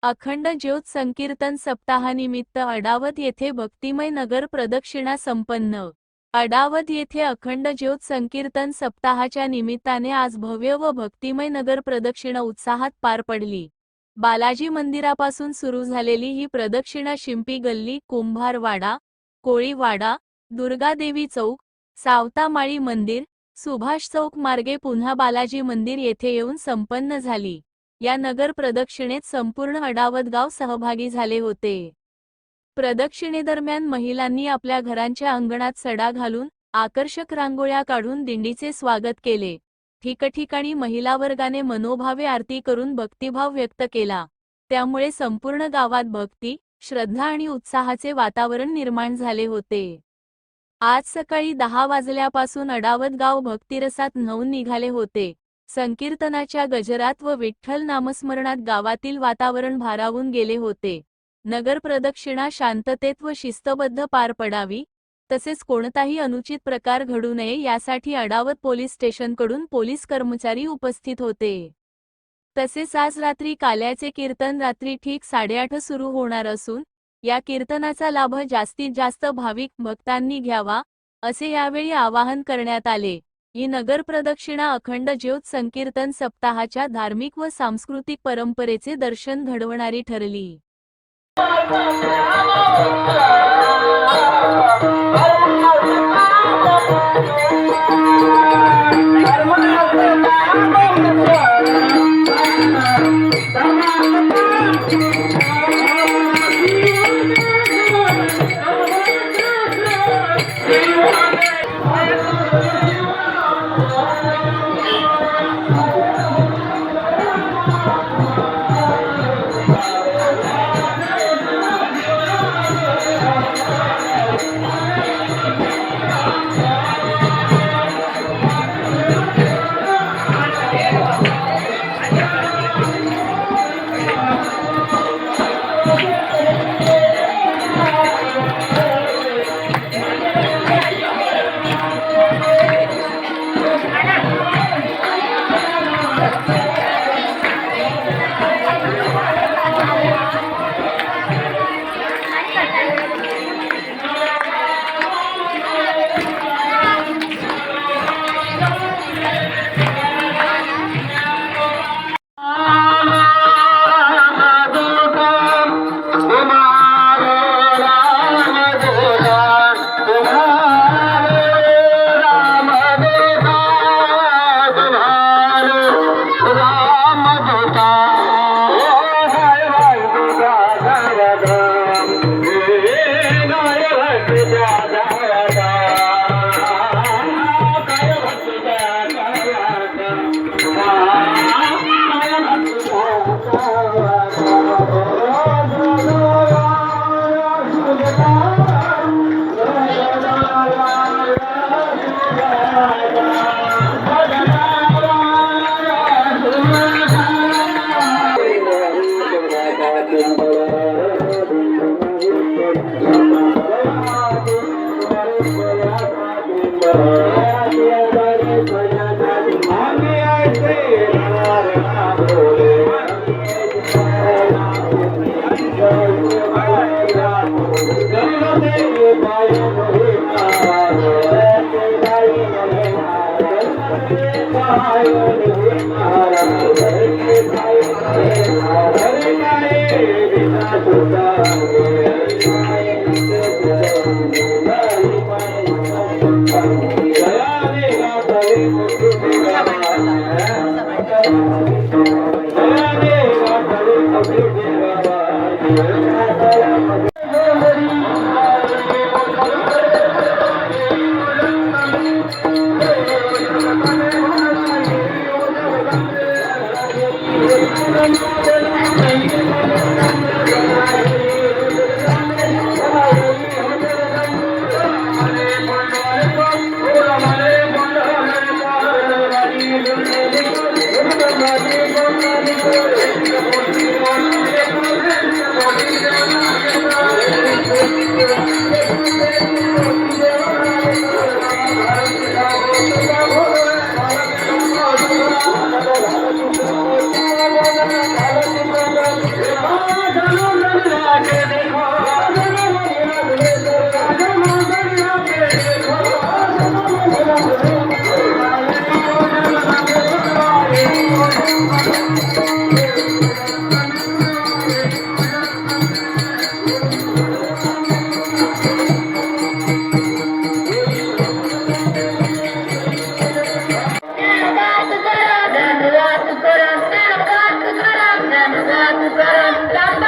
अखंड ज्योत संकीर्तन सप्ताहानिमित्त अडावत येथे भक्तिमय नगर प्रदक्षिणा संपन्न। अडावत येथे अखंड ज्योत संकीर्तन सप्ताहाच्या निमित्ताने आज भव्य व भक्तिमय नगर प्रदक्षिणा उत्साहात पार पडली। बालाजी मंदिरापासून सुरू झालेली ही प्रदक्षिणा शिंपी गल्ली, कुंभारवाडा, कोळीवाडा, दुर्गादेवी चौक, सावतामाळी मंदिर, सुभाष चौक मार्गे पुन्हा बालाजी मंदिर येथे येऊन संपन्न झाली। या नगर प्रदक्षिणेत संपूर्ण अडावत गाव सहभागी झाले होते। प्रदक्षिणेदरम्यान महिलांनी आपल्या घरांच्या अंगणात सडा घालून आकर्षक रांगोळ्या काढून दिंडीचे स्वागत केले। ठिकठिकाणी महिला वर्गाने मनोभावे आरती करून भक्तिभाव व्यक्त केला। त्यामुळे संपूर्ण गावात भक्ती, श्रद्धा आणि उत्साहाचे वातावरण निर्माण झाले होते। आज सकाळी 10 वाजल्यापासून अडावत गाव भक्तिरसात न्हाऊन निघाले होते। संकीर्तनाच्या गजरात व विठ्ठल नामस्मरणात गावातील वातावरण भारावून गेले होते। नगर प्रदक्षिणा शांततेत व शिस्तबद्ध पार पडावी, तसेच कोणताही अनुचित प्रकार घडू नये यासाठी अडावत पोलीस स्टेशनकडून पोलीस कर्मचारी उपस्थित होते। तसेच आज रात्री काल्याचे कीर्तन रात्री ठीक 8:30 सुरू होणार असून या कीर्तनाचा लाभ जास्तीत जास्त भाविक भक्तांनी घ्यावा, असे यावेळी आवाहन करण्यात आले। ही नगर प्रदक्षिणा अखंड ज्योत संकीर्तन सप्ताहाच्या धार्मिक व सांस्कृतिक परंपरेचे दर्शन घडवणारी ठरली। माझी